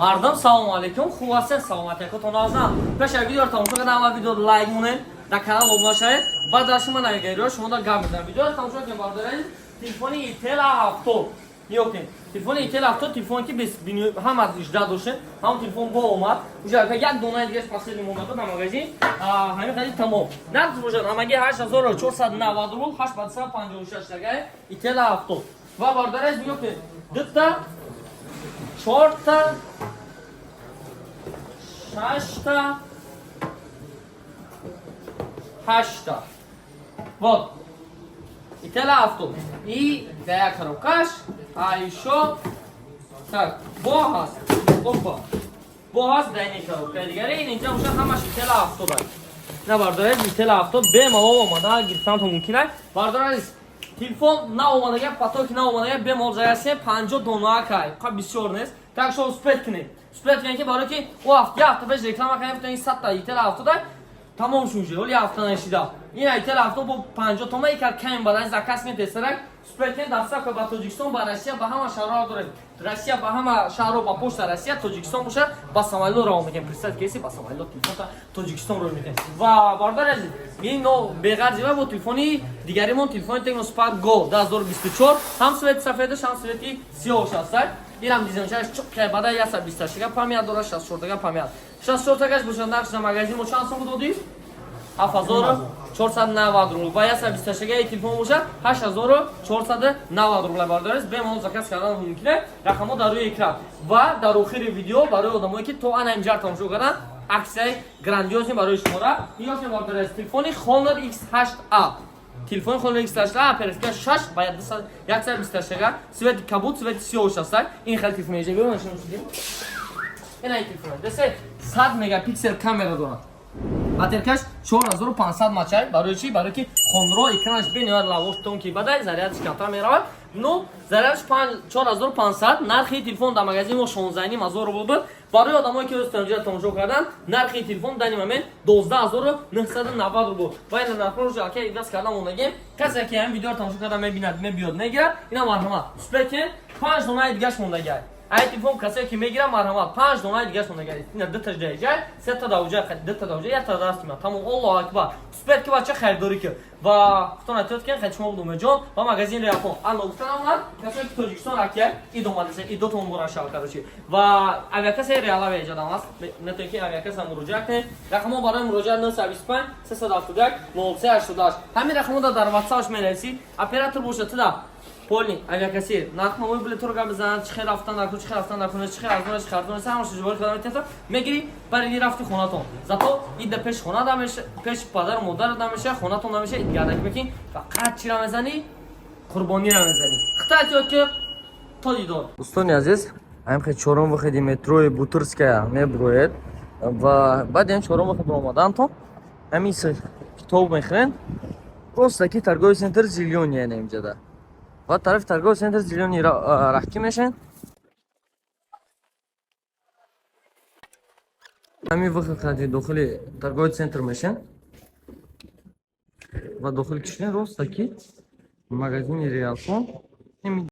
مردم سلام علیکم، خوب هستین؟ سلامتی کتون آزم. پیش از ویدیو رو تماشا کردن اول ویدیو رو لایک مونین، در کانال آبون شید. بعد از شما نمیگیرید شما در گام میدن. ویدیو رو تماشا کنید باردارید. تلفن ایتل هفتو. نیوکن. تلفن ایتل هفتو تلفنی که بس هم از اجرا داشته. هم تلفن با اومد. وجا که یک دونه دیگه پاسیل اومد تو نمازی. همین خیلی تمام. نه وجا نماگی 8490 روبل 856 تگه ایتل هفتو. و باردارید نیوکن. دتا چهارتا ششتا هشتا вот ایتل هفتو ای ده کروکاش ایشو так با هست با هست دینی کروکا دیگه اینجا میشه همش ایتل هفتو داره نه باردارید ایتل هفتو به ما اومده گرفتن تو ممکنه باردارید تلفن نه اومده پاتوک نه اومده به موزایسه 50 دونه کای خب بسیار نیست так что успеть کنید успеть کنید که برای که او هفته پیش رکلام کردیم این 100 تا ایتل هفتو داره تمام شوشه ولی هفته نشیده این ایتل هفتو با 50 تومه یک کم بعد از زکات میتسرک успеть کنید دستا که با تاجیکستان با روسیه با همه شهرها داره روسیه با همه شهرها با پشت روسیه تاجیکستان باشه با سامالو رو میگن پرسد کسی با سامالو تلفن تاجیکستان رو میگن و باردار از این نو بغیر زیبا با تلفنی دیگریمون تلفن تکنو سپارک گو 2024 هم سویت سفیدش هم سویتی سیاه هست اینم دیزاینش چوب بعد از 128 گا پامیاد داره 64 گا پامیاد 64 گاش بوشن در مغازه مو چند سوم دادی 7490 روبل با 128 گا تلفن باشه 8490 روبل باردارید به ما زکات کردن ممکنه رقمو در روی اکران و در آخر ویدیو برای آدمایی که تو ان اینجا تماشا کردن عکسای گراندیوزی برای شما را یا که باردارید تلفن Honor X8a تلفن Honor X8a اپراتور 6 باید 128 گا سویت کابوت سویت سیاه است این خیلی تلفن ایجابی نشون میدیم این تلفن دسته 100 مگاپیکسل کامera داره باتریش 4500 ماچای برای چی برای که خونرو اکرانش بینیار لاوشتون که بعد зарядش کمتر میره نو зарядش 4500 نرخ تلفن در مغازه ما 16000 روبل بود برای آدمایی که استانجا تماشا کردن نرخ تلفن در این 12990 روبل و این نرخ رو که ایداس کردم اونگه کسی که این ویدیو رو تماشا کرده میبیند میاد نگیره اینا مرحمت سپکن 5 دونه دیگه مونده ای تلفن کسی که میگیره مرحمت 5 دونه دیگه مونده اینا دو تا جای 3 تا دوجه دو تا دوجه یک تا دست میاد تمام الله اکبر سپک که بچه خریداری که و خودتون اتوت کن خیلی شما بودم جان و مغازین ریاپون الله گفتن اونها کسی که تاجیکستان راکیه ای دوماده ای دو تا اون شاو کرده و اگه کسی ریالا ویجا دام است نه تو که اگه کسی مراجعه کنه رقمو برای مراجعه 925 371 0388 همین رقمو در واتساپش می‌نویسی اپراتور باشه تو پولی اگه کسی نرخ موبایل تو رو گم بزنن چه خیر رفتن در چه خیر رفتن در خونه چه خیر از اونش خرطوم همش جوال کردن تو میگیری برای رفتی خونه‌تون زاتو این د پیش خونه دامشه پیش پدر و مادر دامشه خونه‌تون دامشه گردک بکین فقط چی را میزنی قربانی را میزنی خطا که تو دیدار دوستان عزیز هم خیلی چهارم وقتی مترو بوترسکایا میبروید و بعد این چهارم وقت اومدن تو همین کتاب میخرن просто کی торговый центр зеленый اینجا ده و طرف торговый центр зеленый راه میشن همین وقت خاطی داخل торговый центр میشن و داخل کشن راست کی магазин ریالفون